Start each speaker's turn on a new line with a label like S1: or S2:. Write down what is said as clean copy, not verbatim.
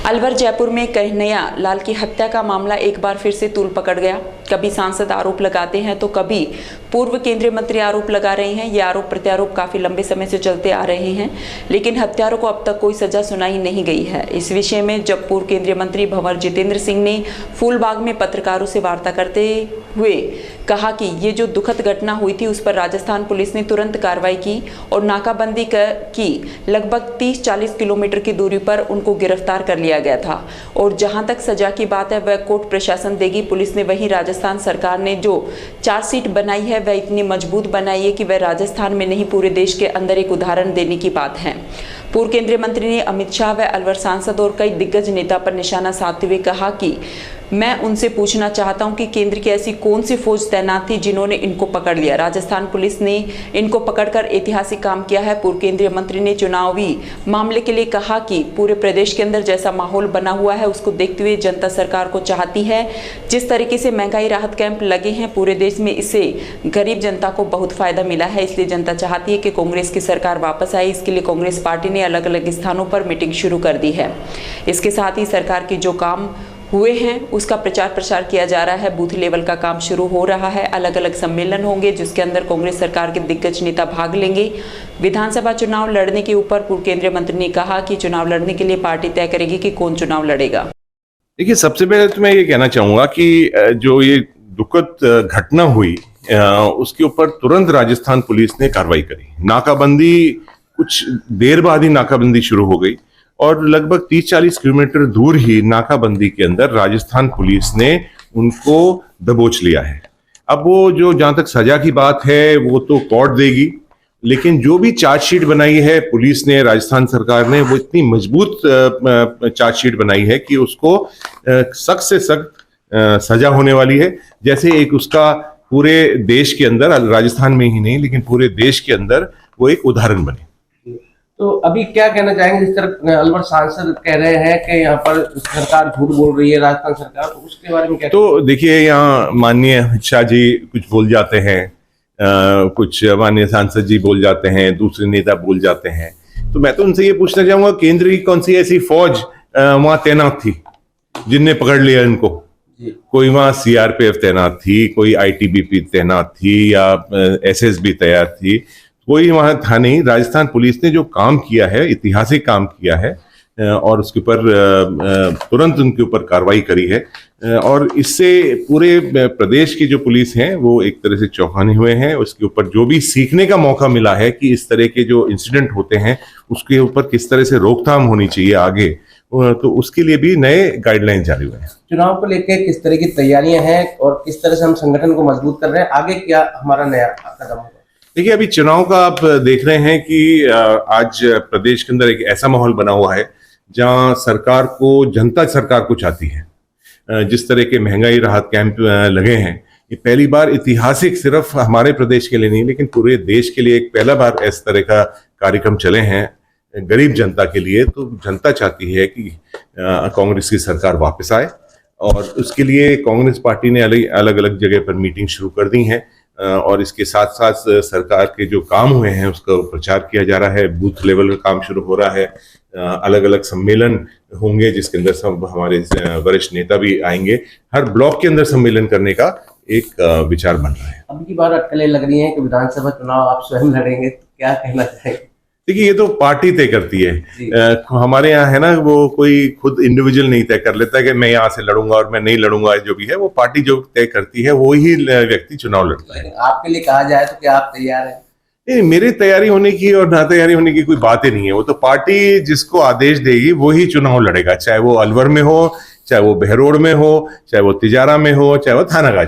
S1: अलवर जयपुर में कन्हैया लाल की हत्या का मामला एक बार फिर से तूल पकड़ गया। कभी सांसद आरोप लगाते हैं तो कभी पूर्व केंद्रीय मंत्री आरोप लगा रहे हैं। ये आरोप प्रत्यारोप काफी लंबे समय से चलते आ रहे हैं, लेकिन हत्यारों को अब तक कोई सजा सुनाई नहीं गई है। इस विषय में जब पूर्व केंद्रीय मंत्री भंवर जितेंद्र सिंह ने फूलबाग में पत्रकारों से वार्ता करते हुए कहा कि ये जो दुखद घटना हुई थी उस पर राजस्थान पुलिस ने तुरंत कार्रवाई की और नाकाबंदी की लगभग 30-40 किलोमीटर की दूरी पर उनको गिरफ्तार कर लिया गया था। और जहां तक सजा की बात है वह कोर्ट प्रशासन देगी। पुलिस ने वहीं राजस्थान सरकार ने जो चार्जशीट बनाई है वह इतनी मजबूत बनाई है कि वह राजस्थान में नहीं पूरे देश के अंदर एक उदाहरण देने की बात है। पूर्व केंद्रीय मंत्री ने अमित शाह व अलवर सांसद और कई दिग्गज नेता पर निशाना साधते हुए कहा कि मैं उनसे पूछना चाहता हूं कि केंद्र की ऐसी कौन सी फौज तैनात थी जिन्होंने इनको पकड़ लिया। राजस्थान पुलिस ने इनको पकड़कर ऐतिहासिक काम किया है। पूर्व केंद्रीय मंत्री ने चुनावी मामले के लिए कहा कि पूरे प्रदेश के अंदर जैसा माहौल बना हुआ है उसको देखते हुए जनता सरकार को चाहती है। जिस तरीके से महंगाई राहत कैंप लगे हैं पूरे देश में, इससे गरीब जनता को बहुत फायदा मिला है। इसलिए जनता चाहती है कि कांग्रेस की सरकार वापस आए। इसके लिए कांग्रेस पार्टी ने अलग अलग स्थानों पर मीटिंग शुरू कर दी है। इसके साथ ही सरकार के जो काम हुए हैं उसका प्रचार प्रसार किया जा रहा है। बूथ लेवल का काम शुरू हो रहा है। अलग अलग सम्मेलन होंगे जिसके अंदर कांग्रेस सरकार के दिग्गज नेता भाग लेंगे। विधानसभा चुनाव लड़ने के ऊपर पूर्व केंद्रीय मंत्री ने कहा कि चुनाव लड़ने के लिए पार्टी तय करेगी कि कौन चुनाव लड़ेगा।
S2: देखिए, सबसे पहले तो मैं ये कहना चाहूंगा कि जो ये दुखद घटना हुई उसके ऊपर तुरंत राजस्थान पुलिस ने कार्रवाई करी। नाकाबंदी कुछ देर बाद ही नाकाबंदी शुरू हो गई और लगभग 30-40 किलोमीटर दूर ही नाकाबंदी के अंदर राजस्थान पुलिस ने उनको दबोच लिया है। अब वो जो जहां तक सजा की बात है वो तो कोर्ट देगी, लेकिन जो भी चार्जशीट बनाई है पुलिस ने, राजस्थान सरकार ने, वो इतनी मजबूत चार्जशीट बनाई है कि उसको सख्त से सख्त सजा होने वाली है। जैसे एक उसका पूरे देश के अंदर, राजस्थान में ही नहीं लेकिन पूरे देश के अंदर वो एक उदाहरण बने।
S3: तो अभी क्या कहना चाहेंगे, जिस तरह अलवर सांसद कह रहे हैं कि यहाँ पर सरकार झूठ बोल रही है, राजस्थान सरकार, तो उसके बारे में क्या?
S2: तो देखिए, यहाँ माननीय अमित शाह जी कुछ बोल जाते हैं, कुछ माननीय सांसद जी बोल जाते हैं, दूसरे नेता बोल जाते हैं। तो मैं तो उनसे ये पूछना चाहूंगा, केंद्र की कौन सी ऐसी फौज वहां तैनात थी जिनने पकड़ लिया इनको? कोई वहां सीआरपीएफ तैनात थी, कोई आईटीबीपी तैनात थी या एसएसबी तैयार थी? कोई वहां था नहीं। राजस्थान पुलिस ने जो काम किया है, ऐतिहासिक काम किया है और उसके ऊपर तुरंत उनके ऊपर कार्रवाई करी है और इससे पूरे प्रदेश की जो पुलिस है वो एक तरह से चौंकाने हुए हैं। उसके ऊपर जो भी सीखने का मौका मिला है कि इस तरह के जो इंसिडेंट होते हैं उसके ऊपर किस तरह से रोकथाम होनी चाहिए आगे, तो उसके लिए भी नए गाइडलाइन जारी हुए हैं।
S3: चुनाव को लेकर किस तरह की तैयारियां हैं और किस तरह से हम संगठन को मजबूत कर रहे हैं, आगे क्या हमारा नया कदम होगा?
S2: देखिए, अभी चुनाव का आप देख रहे हैं कि आज प्रदेश के अंदर एक ऐसा माहौल बना हुआ है जहां सरकार को, जनता सरकार को चाहती है। जिस तरह के महंगाई राहत कैंप लगे हैं, ये पहली बार ऐतिहासिक, सिर्फ हमारे प्रदेश के लिए नहीं लेकिन पूरे देश के लिए एक पहला बार इस तरह का कार्यक्रम चले हैं गरीब जनता के लिए। तो जनता चाहती है कि कांग्रेस की सरकार वापस आए और उसके लिए कांग्रेस पार्टी ने अलग अलग जगह पर मीटिंग शुरू कर दी है और इसके साथ साथ सरकार के जो काम हुए हैं उसका प्रचार किया जा रहा है। बूथ लेवल का काम शुरू हो रहा है। अलग अलग सम्मेलन होंगे जिसके अंदर सब हमारे वरिष्ठ नेता भी आएंगे। हर ब्लॉक के अंदर सम्मेलन करने का एक विचार बन रहा है।
S3: अब की बार अटकलें लग रही हैं कि विधानसभा चुनाव आप स्वयं लड़ेंगे, तो क्या कहना चाहेंगे?
S2: देखिए, ये तो पार्टी तय करती है। हमारे यहाँ है ना, वो कोई खुद इंडिविजुअल नहीं तय कर लेता है कि मैं यहाँ से लड़ूंगा और मैं नहीं लड़ूंगा। जो भी है वो पार्टी जो तय करती है वो ही व्यक्ति चुनाव लड़ता है।
S3: आपके लिए कहा जाए तो क्या आप तैयार हैं?
S2: नहीं, मेरी तैयारी होने की और ना तैयारी होने की कोई बात ही नहीं है। वो तो पार्टी जिसको आदेश देगी वो ही चुनाव लड़ेगा, चाहे वो अलवर में हो, चाहे वो बहरोड़ में हो, चाहे वो तिजारा में हो, चाहे वो थानागाजी।